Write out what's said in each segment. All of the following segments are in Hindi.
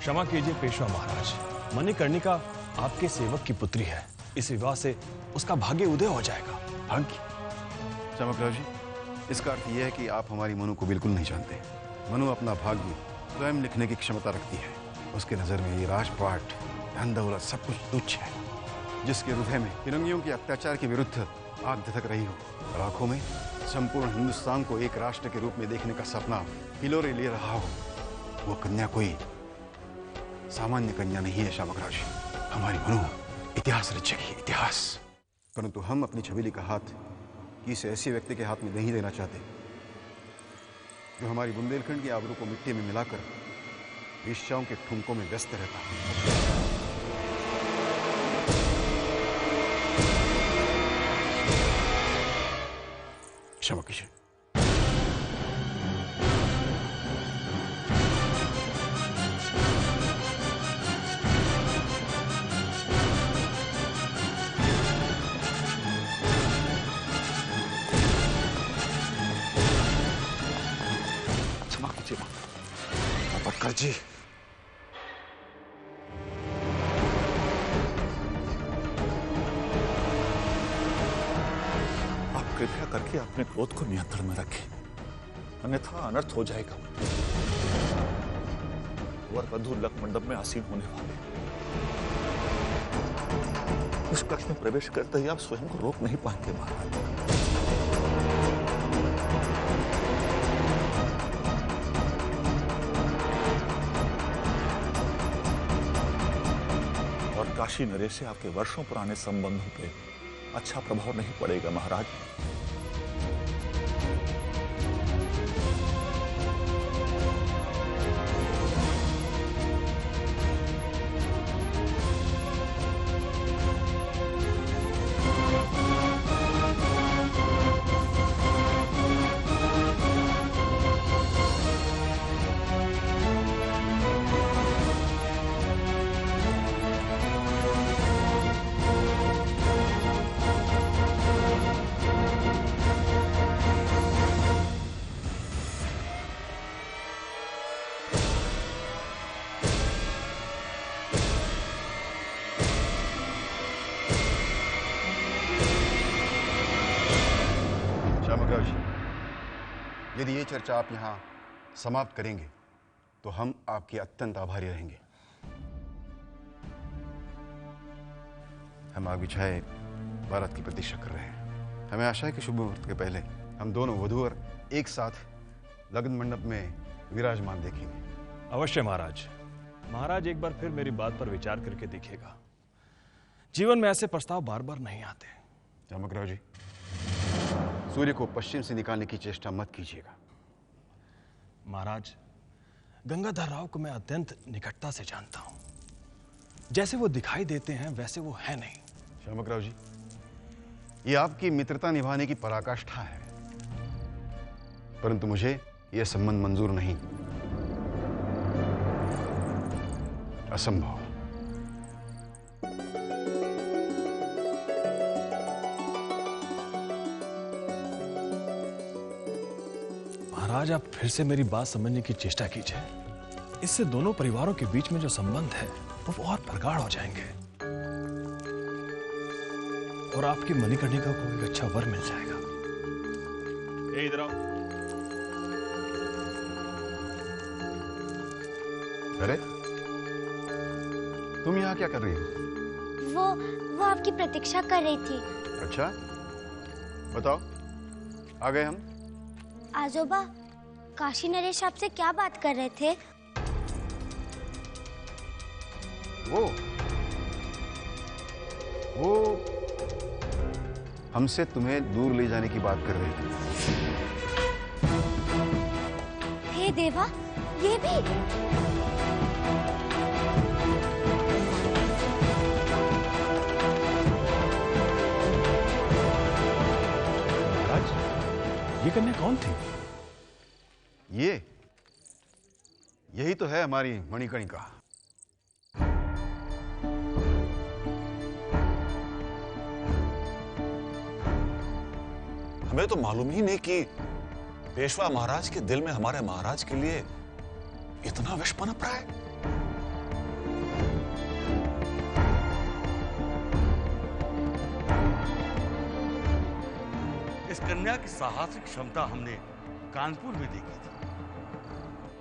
क्षमा कीजिए पेशवा महाराज, मणिकर्णिका आपके सेवक की पुत्री है। इस विवाह से उसका भाग्य उदय हो जाएगा। भाग्य? चमकराव जी, इसका अर्थ यह है कि आप हमारी मनु को बिल्कुल नहीं जानते। मनु अपना भाग्य स्वयं लिखने की क्षमता रखती है। उसके नजर में ये राजपाट, धन दौलत सब कुछ तुच्छ है। जिसके हृदय में फिरंगियों के अत्याचार के विरुद्ध आग धधक रही हो और आंखों में संपूर्ण हिंदुस्तान को एक राष्ट्र के रूप में देखने का सपना हिलोरे ले रहा हो, वो कन्या कोई सामान्य कन्या नहीं है शामकराज। हमारी मनु इतिहास रचेगी, इतिहास। परंतु हम अपनी छबीली का हाथ किसी ऐसे व्यक्ति के हाथ में नहीं देना चाहते जो हमारी बुंदेलखंड के आबरू को मिट्टी में मिलाकर वेश्याओं के ठुमकों में व्यस्त रहता है। क्षमा कीजिए। पटकर जी, आप कृपया करके अपने क्रोध को नियंत्रण में रखें, अन्यथा अनर्थ हो जाएगा। वर वधू लक मंडप में आसीन होने वाले, इस कक्ष में प्रवेश करते ही आप स्वयं को रोक नहीं पाएंगे महाराज। काशी नरेश से आपके वर्षों पुराने संबंधों पे अच्छा प्रभाव नहीं पड़ेगा महाराज। यदि ये चर्चा आप यहाँ समाप्त करेंगे तो हम आपके अत्यंत आभारी रहेंगे। हम आग बिछाए बारात की प्रतीक्षा कर रहे हैं। हमें आशा है कि शुभ मुहूर्त के पहले हम दोनों वधूवर एक साथ लग्न मंडप में विराजमान देखेंगे। अवश्य महाराज। महाराज एक बार फिर मेरी बात पर विचार करके देखिएगा। जीवन में ऐसे प्रस्ताव बार बार नहीं आते। चमकराव जी, सूर्य को पश्चिम से निकालने की चेष्टा मत कीजिएगा। महाराज, गंगाधर राव को मैं अत्यंत निकटता से जानता हूं। जैसे वो दिखाई देते हैं वैसे वो है नहीं। चमकराव जी, ये आपकी मित्रता निभाने की पराकाष्ठा है, परंतु मुझे यह संबंध मंजूर नहीं। असंभव। महाराज, आप फिर से मेरी बात समझने की चेष्टा कीजिए। इससे दोनों परिवारों के बीच में जो संबंध है वो और प्रगाढ़ हो जाएंगे और आपकी मणिकर्णिका को एक अच्छा वर मिल जाएगा। इधर आओ। अरे, तुम यहाँ क्या कर रही हो? वो आपकी प्रतीक्षा कर रही थी। अच्छा, बताओ, आ गए हम। आजोबा, काशी नरेश आपसे क्या बात कर रहे थे? वो हमसे तुम्हें दूर ले जाने की बात कर रहे थे। हे देवा, ये भी? महाराज, ये कन्या कौन थी? यही तो है हमारी मणिकर्णिका। हमें तो मालूम ही नहीं कि पेशवा महाराज के दिल में हमारे महाराज के लिए इतना विष पनप रहा है। कन्या की साहसिक क्षमता हमने कानपुर में देखी थी।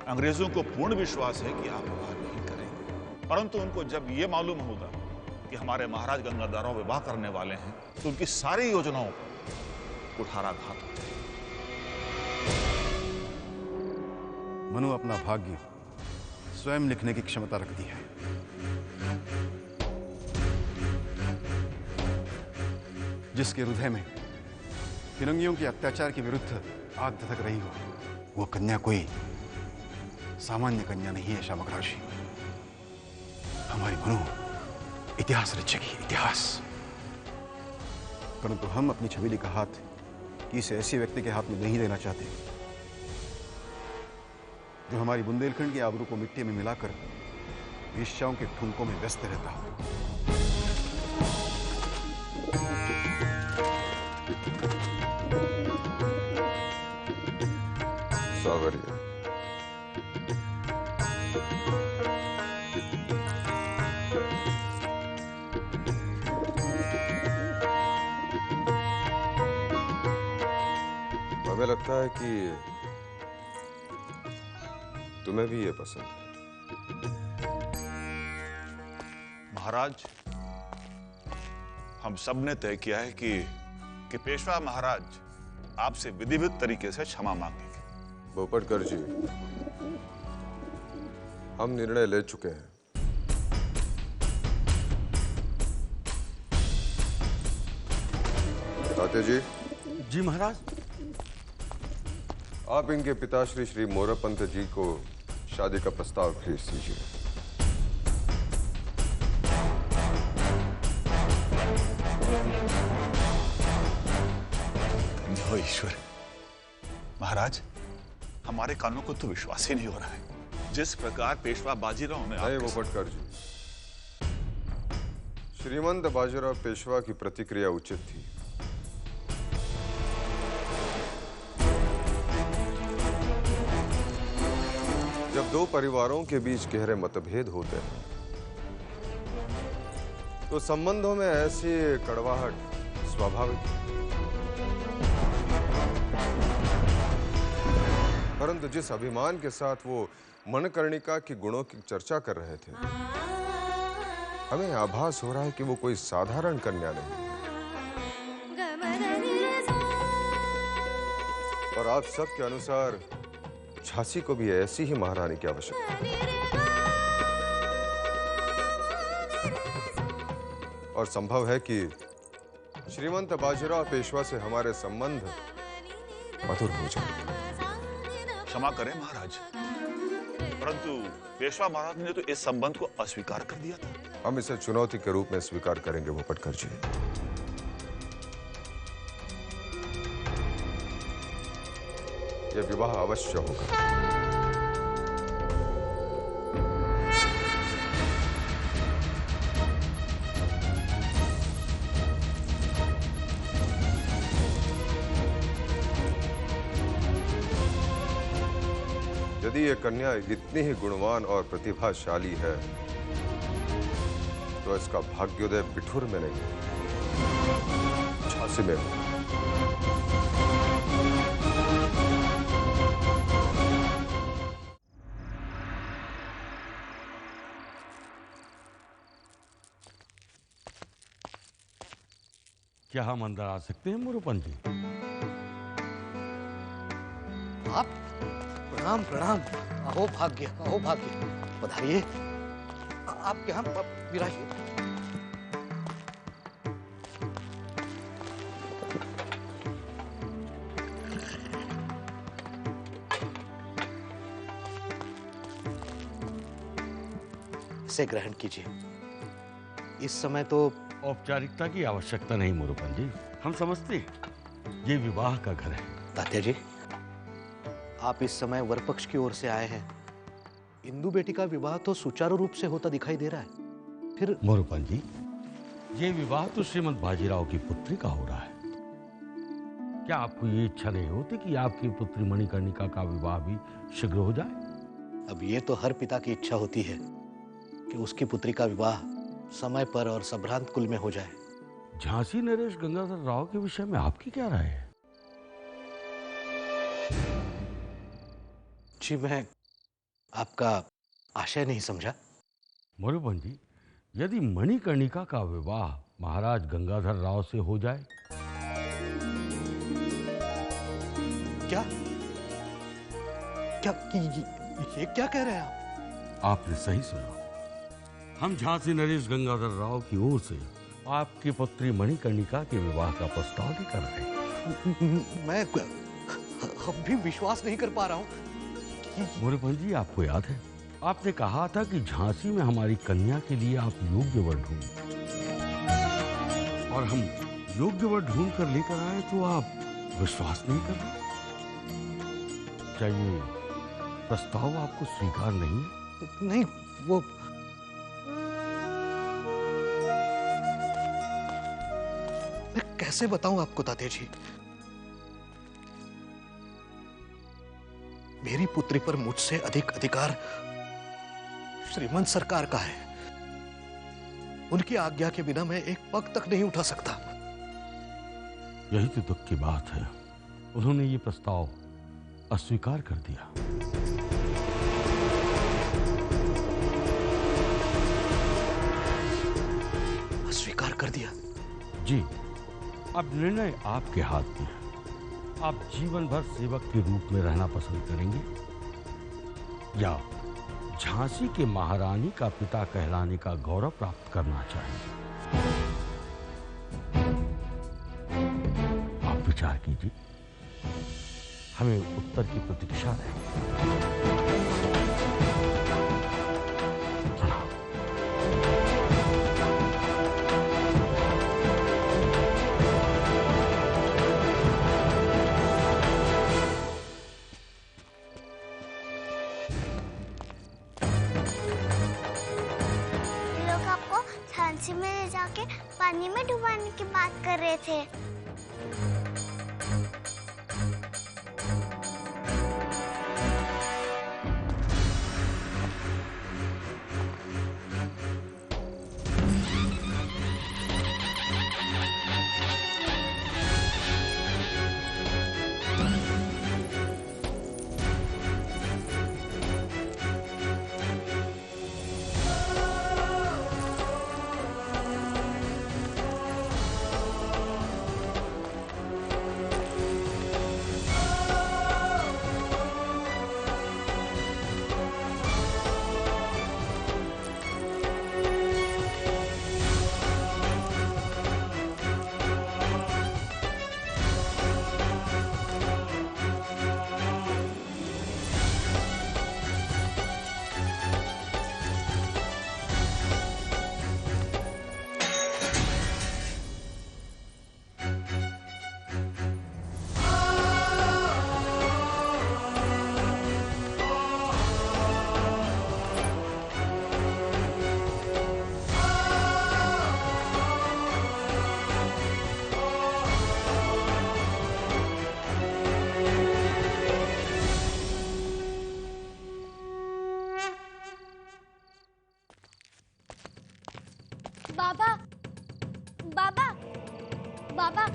अंग्रेजों को पूर्ण विश्वास है कि आप विवाह नहीं करेंगे, परंतु उनको जब यह मालूम होगा कि हमारे महाराज गंगाधर राव विवाह करने वाले हैं तो उनकी सारी योजनाओं पर कुठाराघात हो जाएगा। मनु अपना भाग्य स्वयं लिखने की क्षमता रखती है। जिसके हृदय में फिरंगियों के अत्याचार के विरुद्ध आग धधक रही हो, वो कन्या कोई सामान्य कन्या नहीं है शामक राशि। हमारी मनु इतिहास रचेगी, इतिहास। परंतु हम अपनी छबीली का हाथ किसी ऐसे व्यक्ति के हाथ में नहीं देना चाहते जो हमारी बुंदेलखंड की आबरू को मिट्टी में मिलाकर वेश्याओं के ठुमकों में व्यस्त रहता हो। सावरिया, हमें लगता है कि तुम्हें भी ये पसंद है। महाराज, हम सब ने तय किया है कि पेशवा महाराज आपसे विधिवत तरीके से क्षमा मांगेंगे। बोपटकर जी, हम निर्णय ले चुके हैं। तात्या जी। जी महाराज। आप इनके पिताश्री श्री मोरपंत जी को शादी का प्रस्ताव भेज दीजिए। धन्य हो ईश्वर। महाराज, हमारे कानों को तो विश्वास ही नहीं हो रहा है। जिस प्रकार पेशवा बाजीराव ने नहीं बोपटकर जी, श्रीमंत बाजीराव पेशवा की प्रतिक्रिया उचित थी। जब दो परिवारों के बीच गहरे मतभेद होते हैं तो संबंधों में ऐसी कड़वाहट स्वाभाविक है। परंतु जिस अभिमान के साथ वो मनकर्णिका के गुणों की चर्चा कर रहे थे, हमें आभास हो रहा है कि वो कोई साधारण कन्या नहीं। और आप सबके अनुसार झांसी को भी ऐसी ही महारानी की आवश्यकता है। और संभव है कि श्रीमंत बाजीराव पेशवा से हमारे संबंध मधुर हो जाए। क्षमा करें महाराज, परंतु पेशवा महाराज ने तो इस संबंध को अस्वीकार कर दिया था। हम इसे चुनौती के रूप में स्वीकार करेंगे भोपटकर जी। यह विवाह अवश्य होगा। यदि यह कन्या इतनी ही गुणवान और प्रतिभाशाली है तो इसका भाग्योदय बिठूर में नहीं, झांसी में हो। क्या हम अंदर आ सकते हैं मोरोपंत जी? आप? प्रणाम प्रणाम। अहो भाग्य, अहो भाग्य। बधाइए। आपके यहाँ विराजिए। इसे ग्रहण कीजिए। इस समय तो औपचारिकता की आवश्यकता नहीं मोरोपंत जी, हम समझते हैं ये विवाह का घर है। तात्या जी, आप इस समय वर पक्ष की ओर से आए हैं। इंदु बेटी का विवाह तो सुचारू रूप से होता दिखाई दे रहा है। फिर मोरोपंत जी, ये विवाह तो श्रीमंत बाजीराव की पुत्री का हो रहा है। क्या आपको ये इच्छा नहीं होती कि आपकी पुत्री मणिकर्णिका का विवाह भी शीघ्र हो जाए? अब ये तो हर पिता की इच्छा होती है कि उसकी पुत्री का विवाह समय पर और संभ्रांत कुल में हो जाए। झांसी नरेश गंगाधर राव के विषय में आपकी क्या राय है? जी, मैं आपका आशय नहीं समझा। मरुपन जी, यदि मणिकर्णिका का विवाह महाराज गंगाधर राव से हो जाए? क्या क्या ये क्या कह रहे हैं आप? आपने सही सुना। हम झांसी नरेश गंगाधर राव की ओर से आपकी पुत्री मणिकर्णिका के विवाह का प्रस्ताव लेकर आए। मैं अब भी विश्वास नहीं कर पा रहा हूं। मरुपन जी, आपको याद है आपने कहा था कि झांसी में हमारी कन्या के लिए आप योग्य वर ढूंढ, और हम योग्य वर ढूंढ कर लेकर आए तो आप विश्वास नहीं कर रहे। क्या ये प्रस्ताव आपको स्वीकार नहीं है? नहीं, वो मैं कैसे बताऊं आपको तात्या जी। मेरी पुत्री पर मुझसे अधिक अधिकार श्रीमंत सरकार का है। उनकी आज्ञा के बिना मैं एक पग तक नहीं उठा सकता। यही तो दुख की बात है, उन्होंने ये प्रस्ताव अस्वीकार कर दिया। अस्वीकार कर दिया? जी, अब निर्णय आपके हाथ में है। आप जीवन भर सेवक के रूप में रहना पसंद करेंगे या झांसी के महारानी का पिता कहलाने का गौरव प्राप्त करना चाहेंगे? आप विचार कीजिए, हमें उत्तर की प्रतीक्षा है। लोग आपको झांसी में ले जाके पानी में डुबाने की बात कर रहे थे। बाबा, बाबा, बाबा,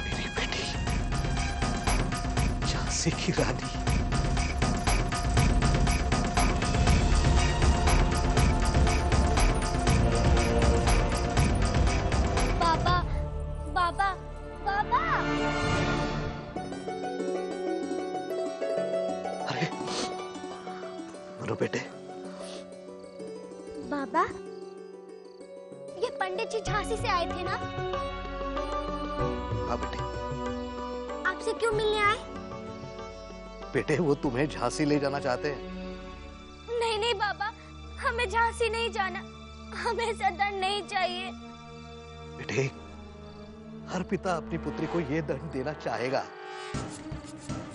मेरी बेटी झांसी की रानी। बाबा, बाबा, बाबा। अरे मरो बेटे। बाबा, ये पंडित जी झांसी से आए थे ना? हाँ बेटे। आपसे क्यों मिलने आए? बेटे, वो तुम्हें झांसी ले जाना चाहते हैं। नहीं नहीं बाबा, हमें झांसी नहीं जाना, हमें सदन नहीं चाहिए। बेटे, हर पिता अपनी पुत्री को ये दंड देना चाहेगा।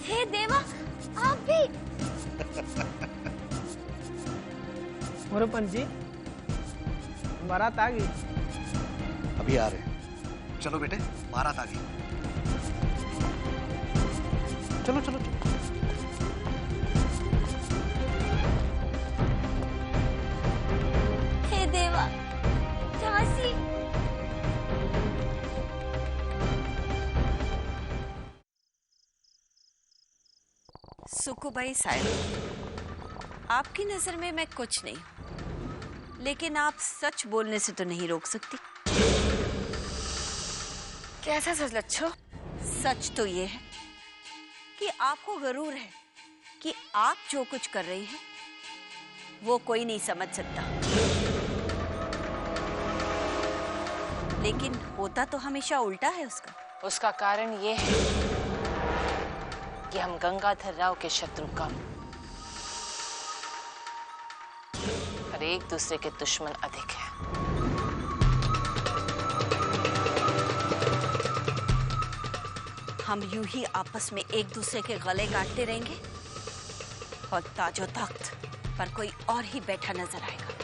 हे देवा, आप भी। मोरोपंत जी, बारात आ गई। अभी आ रहे हैं। चलो बेटे, बारात आ गई। चलो चलो चलो। हे देवा, झांसी। सुकुबाई साहिब, आपकी नजर में मैं कुछ नहीं हूं, लेकिन आप सच बोलने से तो नहीं रोक सकती। कैसा सच लच्छो? सच तो ये है कि आपको गरूर है कि आप जो कुछ कर रही हैं वो कोई नहीं समझ सकता, लेकिन होता तो हमेशा उल्टा है उसका। उसका कारण ये है कि हम गंगाधर राव के शत्रु कम और एक दूसरे के दुश्मन अधिक हैं। हम यूं ही आपस में एक दूसरे के गले काटते रहेंगे और ताजो तख्त पर कोई और ही बैठा नजर आएगा।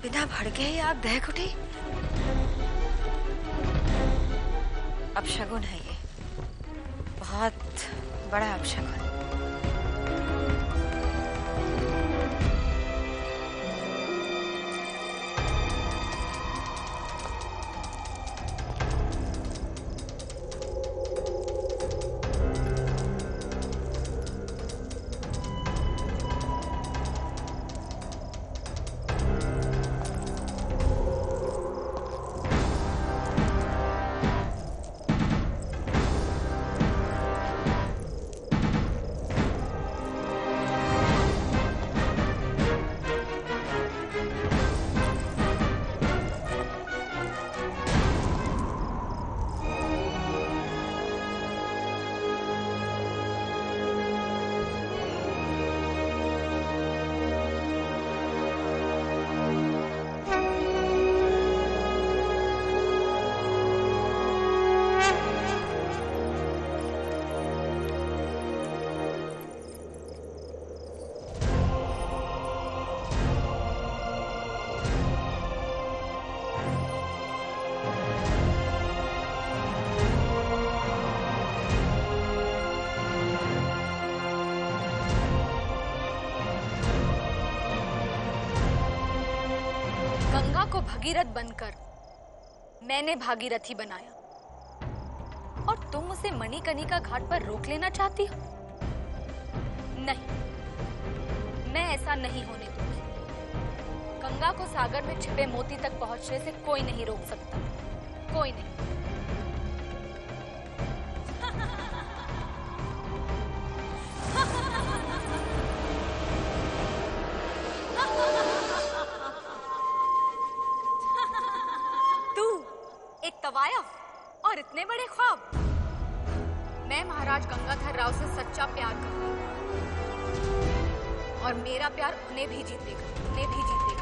बिना भड़के ही आप दहक उठी। अपशगुन है ये, बहुत बड़ा अपशगुन। गंगा को भगीरथ बनकर मैंने भागीरथी बनाया और तुम उसे मणिकर्णिका घाट पर रोक लेना चाहती हो? नहीं, मैं ऐसा नहीं होने दूंगी। गंगा को सागर में छिपे मोती तक पहुंचने से कोई नहीं रोक सकता, कोई नहीं। तवायफ और इतने बड़े ख्वाब। मैं महाराज गंगाधर राव से सच्चा प्यार करती हूँ और मेरा प्यार उन्हें भी जीतेगा, उन्हें भी जीतेगा।